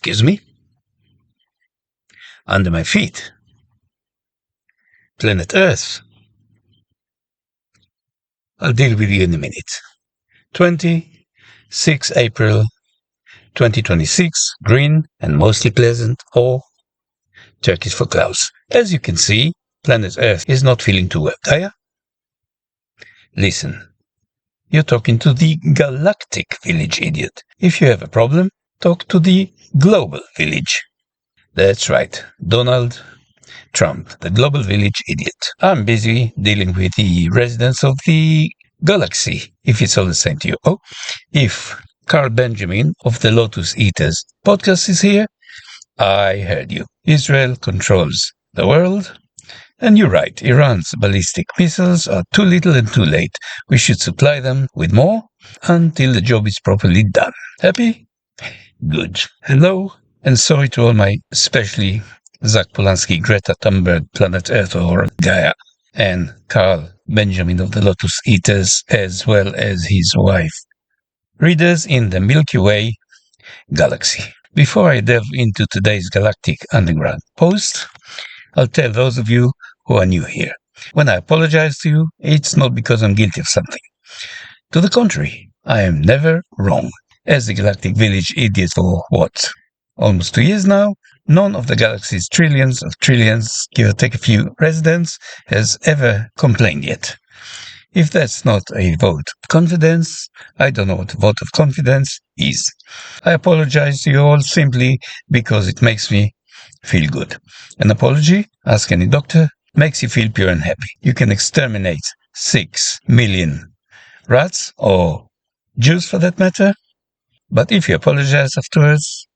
Excuse me? Under my feet. Planet Earth. I'll deal with you in a minute. 26 April 2026, green and mostly pleasant, or Turkish for Klaus. As you can see, planet Earth is not feeling too well, are you? Listen, you're talking to the galactic village, idiot. If you have a problem, talk to the global village. That's right, Donald Trump, the global village idiot. I'm busy dealing with the residents of the galaxy, if it's all the same to you. Oh, if Carl Benjamin of the Lotus Eaters podcast is here, I heard you. Israel controls the world. And you're right, Iran's ballistic missiles are too little and too late. We should supply them with more until the job is properly done. Happy? Good. Hello, and sorry to all my, especially Zach Polanski, Greta Thunberg, Planet Earth or Gaia, and Carl Benjamin of the Lotus Eaters, as well as his wife. Readers in the Milky Way galaxy. Before I delve into today's Galactic Underground post, I'll tell those of you who are new here. When I apologize to you, it's not because I'm guilty of something. To the contrary, I am never wrong. As the Galactic Village idiot for what? Almost 2 years now, none of the galaxy's trillions of trillions, give or take a few residents, has ever complained yet. If that's not a vote of confidence, I don't know what a vote of confidence is. I apologize to you all simply because it makes me feel good. An apology, ask any doctor, makes you feel pure and happy. You can exterminate 6 million rats, or Jews for that matter, but if you apologize afterwards,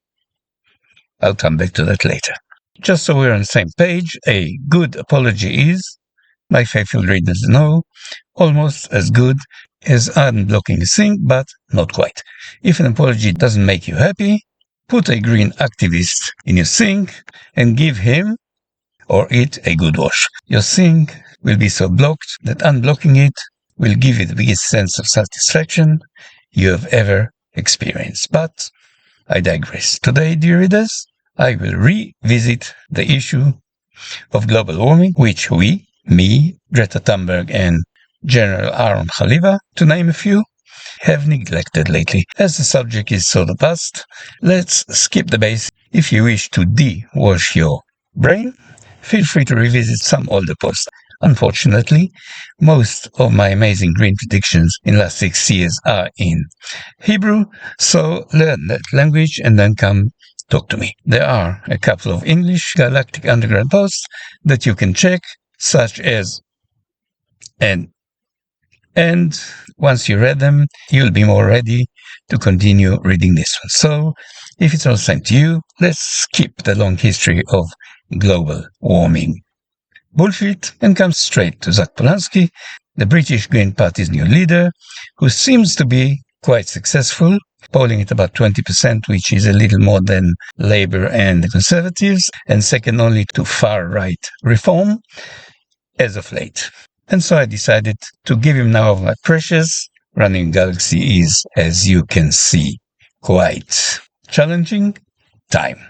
I'll come back to that later. Just so we're on the same page, a good apology is, my faithful readers know, almost as good as unblocking a sink, but not quite. If an apology doesn't make you happy, put a green activist in your sink and give him or it a good wash. Your sink will be so blocked that unblocking it will give you the biggest sense of satisfaction you have ever experienced. But I digress. Today, dear readers, I will revisit the issue of global warming, which we, me, Greta Thunberg, and General Aaron Khalifa, to name a few, have neglected lately. As the subject is so vast, let's skip the base. If you wish to de-wash your brain, feel free to revisit some older posts. Unfortunately, most of my amazing green predictions in the last 6 years are in Hebrew, so learn that language and then come talk to me. There are a couple of English Galactic Underground posts that you can check, such as and once you read them, you'll be more ready to continue reading this one. So, if it's all the same to you, let's skip the long history of global warming bullshit and come straight to Zach Polanski, the British Green Party's new leader, who seems to be quite successful, polling at about 20%, which is a little more than Labour and the Conservatives, and second only to far-right Reform, as of late. And so I decided to give him now of my precious. Running Galaxy is, as you can see, quite challenging time.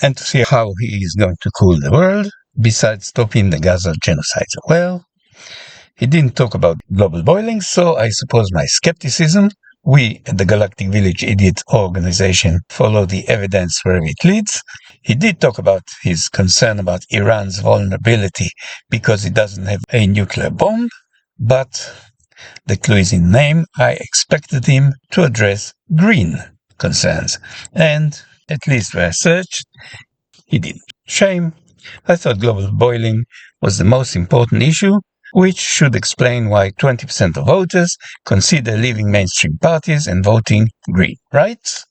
And to see how he is going to cool the world, besides stopping the Gaza genocide. Well, he didn't talk about global boiling, so I suppose my skepticism, we at the Galactic Village Idiot Organization follow the evidence wherever it leads. He did talk about his concern about Iran's vulnerability because it doesn't have a nuclear bomb, but the clue is in the name. I expected him to address green concerns, and at least where I searched, he didn't. Shame. I thought global boiling was the most important issue, which should explain why 20% of voters consider leaving mainstream parties and voting green, right?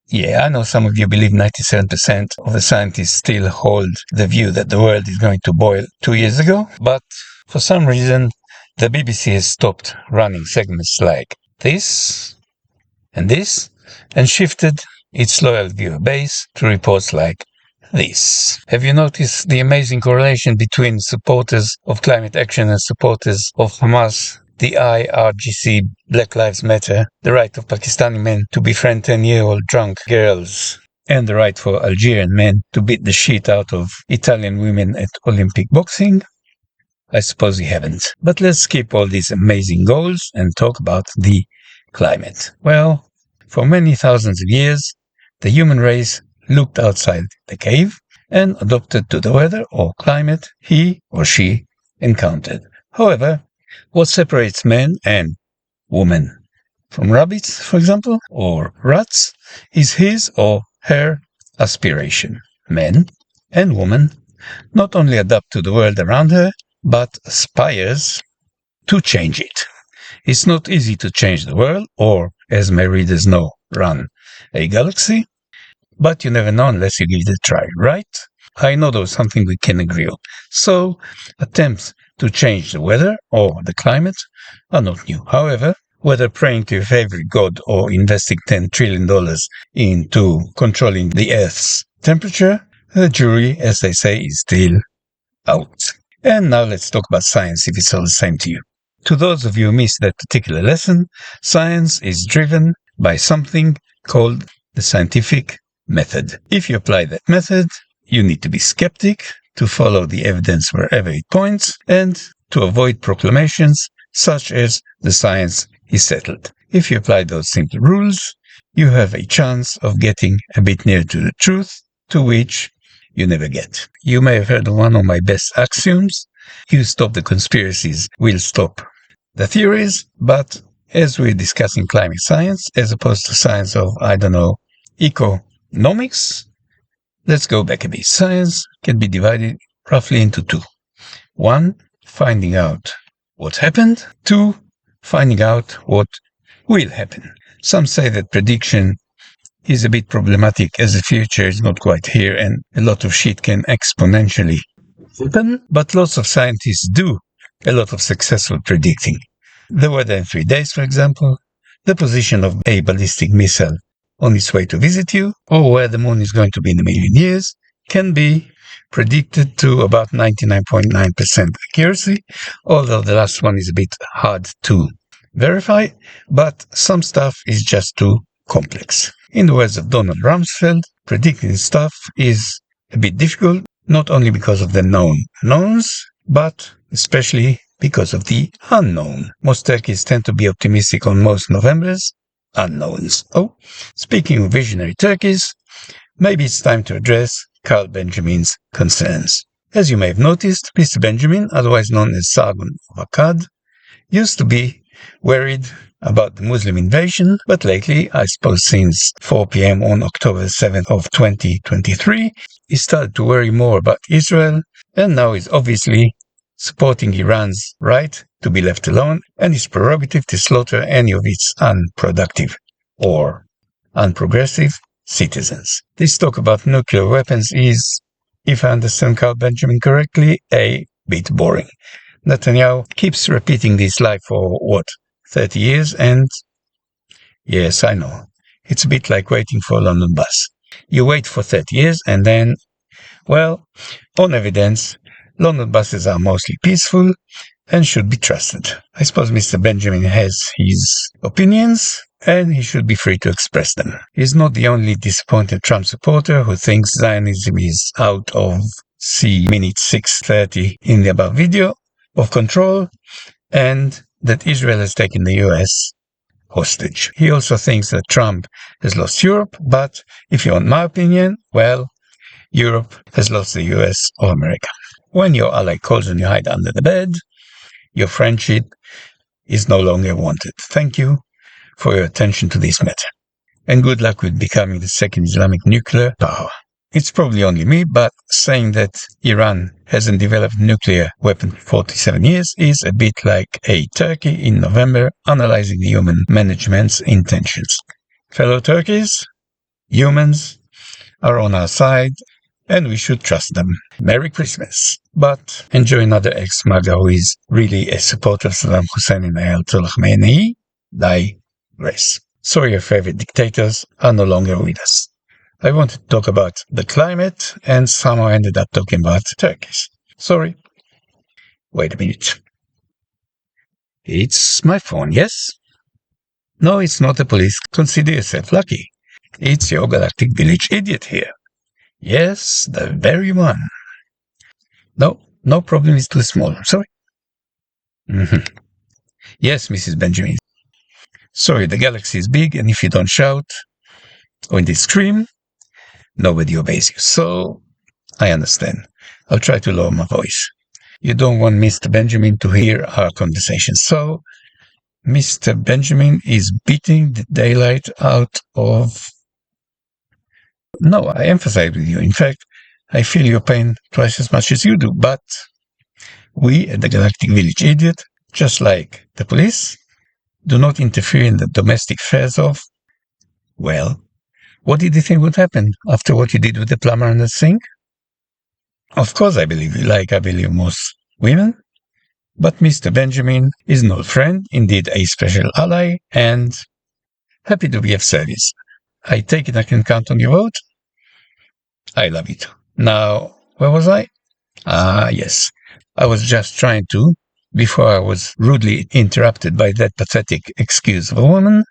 Yeah, I know some of you believe 97% of the scientists still hold the view that the world is going to boil 2 years ago, but for some reason, the BBC has stopped running segments like this, and shifted its loyal viewer base to reports like this. Have you noticed the amazing correlation between supporters of climate action and supporters of Hamas, the IRGC, Black Lives Matter, the right of Pakistani men to befriend 10-year-old drunk girls, and the right for Algerian men to beat the shit out of Italian women at Olympic boxing? I suppose we haven't. But let's skip all these amazing goals and talk about the climate. Well, for many thousands of years, the human race looked outside the cave and adapted to the weather or climate he or she encountered. However, what separates men and women from rabbits, for example, or rats, is his or her aspiration. Men and women not only adapt to the world around her, but aspires to change it. It's not easy to change the world, or, as my readers know, run a galaxy, but you never know unless you give it a try, right? I know there was something we can agree on. So, attempts to change the weather or the climate are not new. However, whether praying to your favorite god or investing $10 trillion into controlling the Earth's temperature, the jury, as they say, is still out. And now let's talk about science if it's all the same to you. To those of you who missed that particular lesson, science is driven by something called the scientific method. If you apply that method, you need to be skeptic, to follow the evidence wherever it points, and to avoid proclamations such as the science is settled. If you apply those simple rules, you have a chance of getting a bit nearer to the truth, to which you never get. You may have heard of one of my best axioms. You stop the conspiracies, we'll stop the theories. But as we're discussing climate science, as opposed to science of, economics, let's go back a bit. Science can be divided roughly into two. One, finding out what happened. Two, finding out what will happen. Some say that prediction is a bit problematic as the future is not quite here and a lot of shit can exponentially happen, but lots of scientists do a lot of successful predicting. The weather in 3 days, for example, the position of a ballistic missile on its way to visit you, or where the moon is going to be in a million years, can be predicted to about 99.9% accuracy, although the last one is a bit hard to verify, but some stuff is just too complex. In the words of Donald Rumsfeld, predicting stuff is a bit difficult, not only because of the known knowns, but especially because of the unknown. Most turkeys tend to be optimistic on most November's unknowns. Oh, speaking of visionary turkeys, maybe it's time to address Carl Benjamin's concerns. As you may have noticed, Mr. Benjamin, otherwise known as Sargon of Akkad, used to be worried about the Muslim invasion, but lately, I suppose since 4 p.m. on October 7th of 2023, he started to worry more about Israel, and now is obviously supporting Iran's right to be left alone and its prerogative to slaughter any of its unproductive or unprogressive citizens. This talk about nuclear weapons is, if I understand Carl Benjamin correctly, a bit boring. Netanyahu keeps repeating this lie for, 30 years, and yes, I know, it's a bit like waiting for a London bus. You wait for 30 years and then, well, on evidence, London buses are mostly peaceful and should be trusted. I suppose Mr. Benjamin has his opinions and he should be free to express them. He's not the only disappointed Trump supporter who thinks Zionism is out of, see minute 6:30 in the above video, of control, and that Israel has taken the US hostage. He also thinks that Trump has lost Europe, but if you want my opinion, well, Europe has lost the US or America. When your ally calls and you hide under the bed, your friendship is no longer wanted. Thank you for your attention to this matter. And good luck with becoming the second Islamic nuclear power. It's probably only me, but saying that Iran hasn't developed a nuclear weapon for 47 years is a bit like a turkey in November analyzing the human management's intentions. Fellow turkeys, humans are on our side and we should trust them. Merry Christmas. But enjoy another ex-MAGA who is really a supporter of Saddam Hussein and Ayatollah Khamenei. Digress. Sorry your favorite dictators are no longer with us. I wanted to talk about the climate and somehow ended up talking about turkeys. Sorry. Wait a minute. It's my phone, yes? No, it's not the police. Consider yourself lucky. It's your galactic village idiot here. Yes, the very one. No problem is too small. Sorry. Yes, Mrs. Benjamin. Sorry, the galaxy is big, and if you don't shout or indeed scream, nobody obeys you. So, I understand. I'll try to lower my voice. You don't want Mr. Benjamin to hear our conversation. So, Mr. Benjamin is beating the daylight out of... No, I emphasize with you. In fact, I feel your pain twice as much as you do. But we at the Galactic Village Idiot, just like the police, do not interfere in the domestic affairs of... Well, what did you think would happen after what you did with the plumber and the sink? Of course I believe you, like I believe most women. But Mr. Benjamin is an old friend, indeed a special ally, and happy to be of service. I take it I can count on your vote? I love it. Now, where was I? Yes. I was just trying to, before I was rudely interrupted by that pathetic excuse of a woman,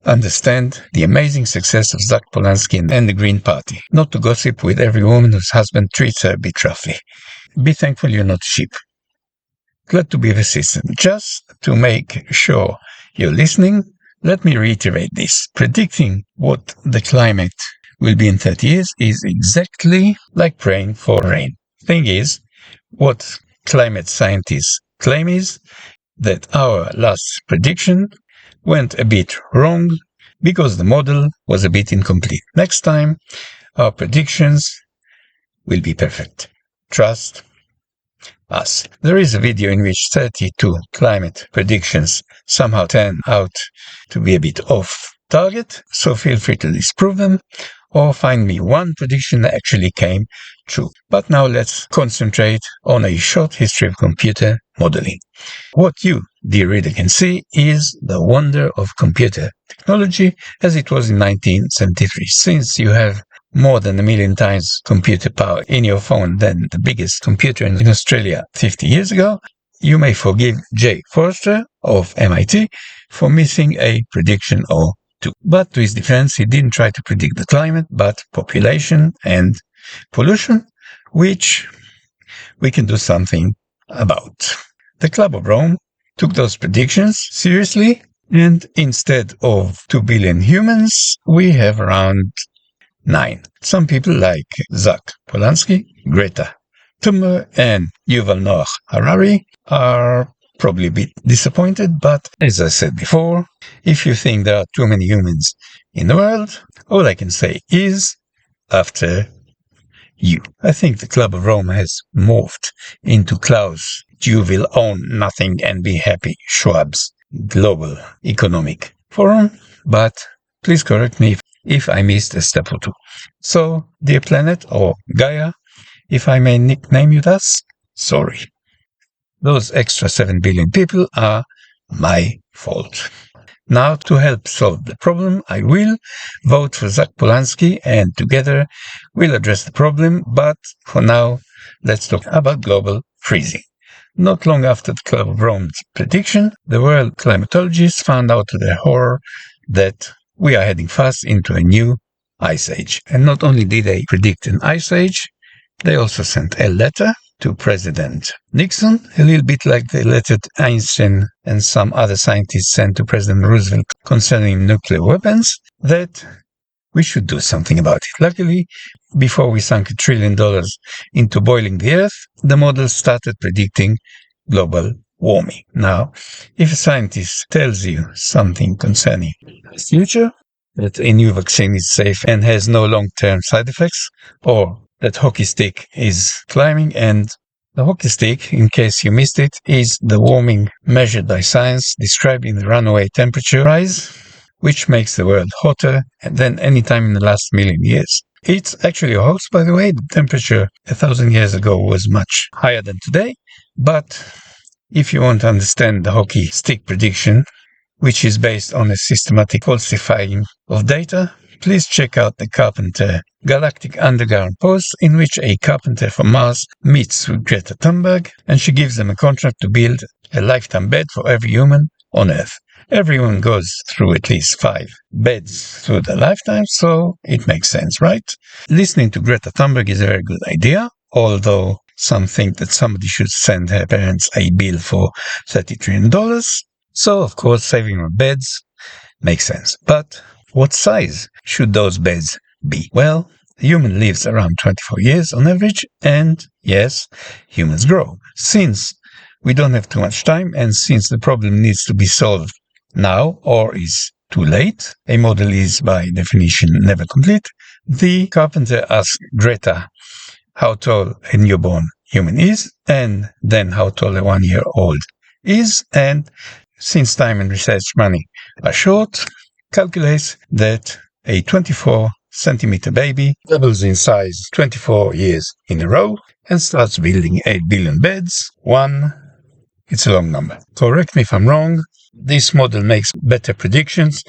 understand the amazing success of Zach Polanski and the Green Party. Not to gossip with every woman whose husband treats her a bit roughly. Be thankful you're not sheep. Glad to be of assistance. Just to make sure you're listening, let me reiterate this. Predicting what the climate will be in 30 years is exactly like praying for rain. Thing is, what climate scientists claim is that our last prediction went a bit wrong because the model was a bit incomplete. Next time, our predictions will be perfect. Trust us. There is a video in which 32 climate predictions somehow turn out to be a bit off target, so feel free to disprove them or find me one prediction that actually came true. But now let's concentrate on a short history of computer modeling. What you, dear reader, can see is the wonder of computer technology as it was in 1973. Since you have more than 1 million times computer power in your phone than the biggest computer in Australia 50 years ago, you may forgive Jay Forrester of MIT for missing a prediction or two. But to his defense, he didn't try to predict the climate, but population and pollution, which we can do something about. The Club of Rome took those predictions seriously, and instead of 2 billion humans, we have around 9. Some people like Zach Polanski, Greta Thunberg, and Yuval Noah Harari are probably a bit disappointed, but as I said before, if you think there are too many humans in the world, all I can say is, after you. I think the Club of Rome has morphed into Klaus, you will own nothing and be happy, Schwab's Global Economic Forum, but please correct me if I missed a step or two. So, dear planet, or Gaia, if I may nickname you thus, sorry. Those extra 7 billion people are my fault. Now, to help solve the problem, I will vote for Zach Polanski, and together we'll address the problem, but for now, let's talk about global freezing. Not long after the Club of Rome's prediction, the world climatologists found out to their horror that we are heading fast into a new ice age. And not only did they predict an ice age, they also sent a letter to President Nixon, a little bit like the letter Einstein and some other scientists sent to President Roosevelt concerning nuclear weapons, that we should do something about it. Luckily, before we sunk $1 trillion into boiling the earth, the model started predicting global warming. Now, if a scientist tells you something concerning the future, that a new vaccine is safe and has no long-term side effects, or that hockey stick is climbing, and the hockey stick, in case you missed it, is the warming measured by science described in the runaway temperature rise, which makes the world hotter than any time in the last million years. It's actually a hoax, by the way. The temperature 1,000 years ago was much higher than today, but if you want to understand the hockey stick prediction, which is based on a systematic falsifying of data, please check out the Carpenter Galactic Underground post, in which a carpenter from Mars meets with Greta Thunberg, and she gives them a contract to build a lifetime bed for every human on Earth. Everyone goes through at least 5 beds through their lifetime, so it makes sense, right? Listening to Greta Thunberg is a very good idea, although some think that somebody should send her parents a bill for $30 trillion. So, of course, saving on beds makes sense. But what size should those beds be? Well, a human lives around 24 years on average, and yes, humans grow. Since we don't have too much time, and since the problem needs to be solved now or is too late, a model is by definition never complete, the carpenter asked Greta how tall a newborn human is, and then how tall a 1-year-old is, and since time and research money are short, calculates that a 24 centimeter baby doubles in size 24 years in a row and starts building 8 billion beds. It's a long number. Correct me if I'm wrong. This model makes better predictions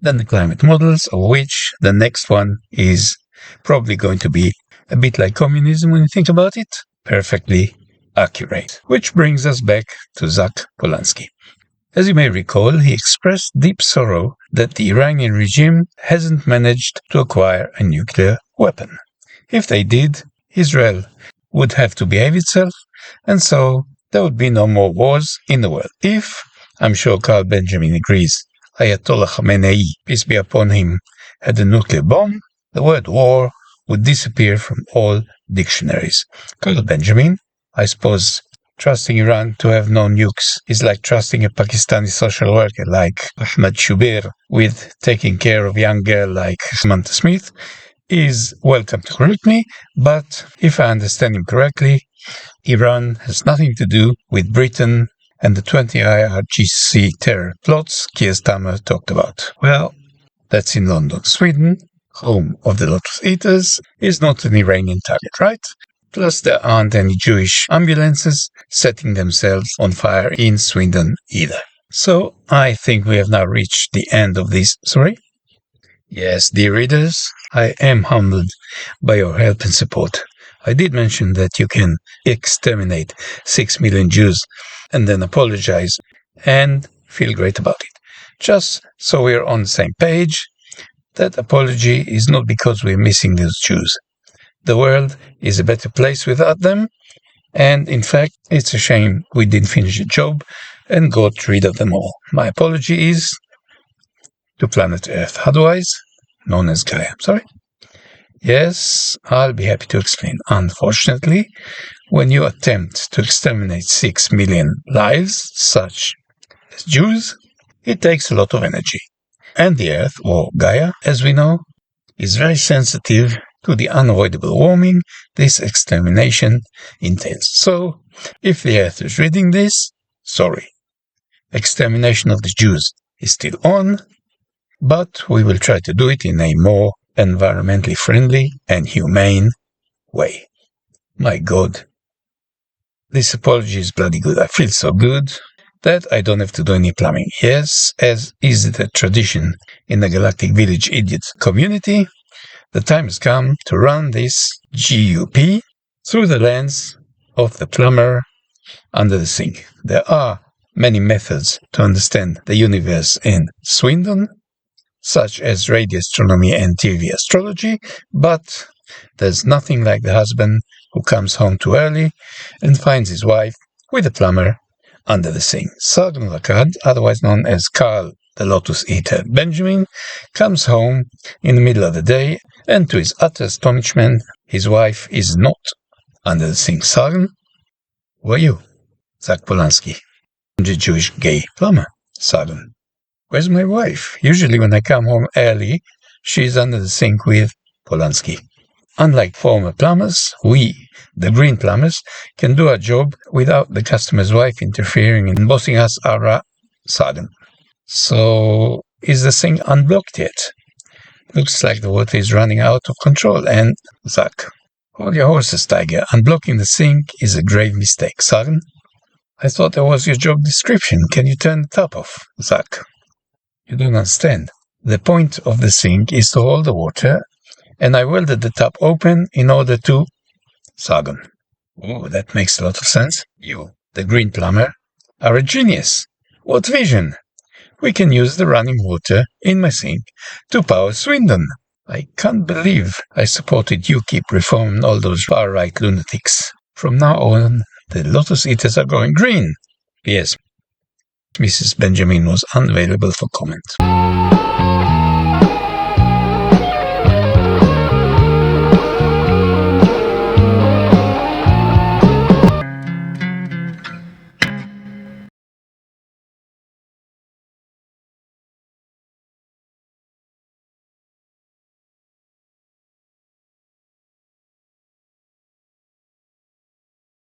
than the climate models, of which the next one is probably going to be a bit like communism when you think about it. Perfectly accurate. Which brings us back to Zach Polanski. As you may recall, he expressed deep sorrow that the Iranian regime hasn't managed to acquire a nuclear weapon. If they did, Israel would have to behave itself, and so there would be no more wars in the world. If, I'm sure Carl Benjamin agrees, Ayatollah Khamenei, peace be upon him, had a nuclear bomb, the word war would disappear from all dictionaries. Carl Benjamin, I suppose, trusting Iran to have no nukes is like trusting a Pakistani social worker like Ahmad Shubair with taking care of a young girl like Samantha Smith, is welcome to correct me, but if I understand him correctly, Iran has nothing to do with Britain and the 20 IRGC terror plots Keir Starmer talked about. Well, that's in London. Sweden, home of the Lotus Eaters, is not an Iranian target, right? Plus, there aren't any Jewish ambulances setting themselves on fire in Sweden either. So, I think we have now reached the end of this. Sorry? Yes, dear readers, I am humbled by your help and support. I did mention that you can exterminate 6 million Jews and then apologize and feel great about it. Just so we're on the same page, that apology is not because we're missing those Jews. The world is a better place without them, and in fact, it's a shame we didn't finish the job and got rid of them all. My apology is to planet Earth, otherwise known as Gaia. Sorry? Yes, I'll be happy to explain. Unfortunately, when you attempt to exterminate 6 million lives, such as Jews, it takes a lot of energy. And the Earth, or Gaia, as we know, is very sensitive to the unavoidable warming this extermination entails. So, if the Earth is reading this, sorry. Extermination of the Jews is still on, but we will try to do it in a more environmentally friendly and humane way. My God. This apology is bloody good. I feel so good that I don't have to do any plumbing. Yes, as is the tradition in the Galactic Village Idiots community, the time has come to run this GUP through the lens of the plumber under the sink. There are many methods to understand the universe in Swindon, such as radio astronomy and TV astrology, but there's nothing like the husband who comes home too early and finds his wife with a plumber under the sink. Sargon Lakad, otherwise known as Carl the Lotus Eater Benjamin, comes home in the middle of the day, and to his utter astonishment, his wife is not under the sink. Sargon, who are you? Zach Polanski, the Jewish gay plumber. Sargon, where's my wife? Usually when I come home early, she's under the sink with Polanski. Unlike former plumbers, we, the green plumbers, can do our job without the customer's wife interfering and bossing us around. Sargon. So, is the sink unblocked yet? Looks like the water is running out of control. And Zach, hold your horses, Tiger. Unblocking the sink is a grave mistake. Sargon, I thought that was your job description. Can you turn the tap off? Zach, you don't understand. The point of the sink is to hold the water, and I welded the tap open in order to... Sargon, oh, that makes a lot of sense. You, the green plumber, are a genius. What vision! we can use the running water in my sink to power Swindon. I can't believe I supported UKIP reform and all those far-right lunatics. From now on, the Lotus Eaters are going green. Yes, Mrs. Benjamin was unavailable for comment.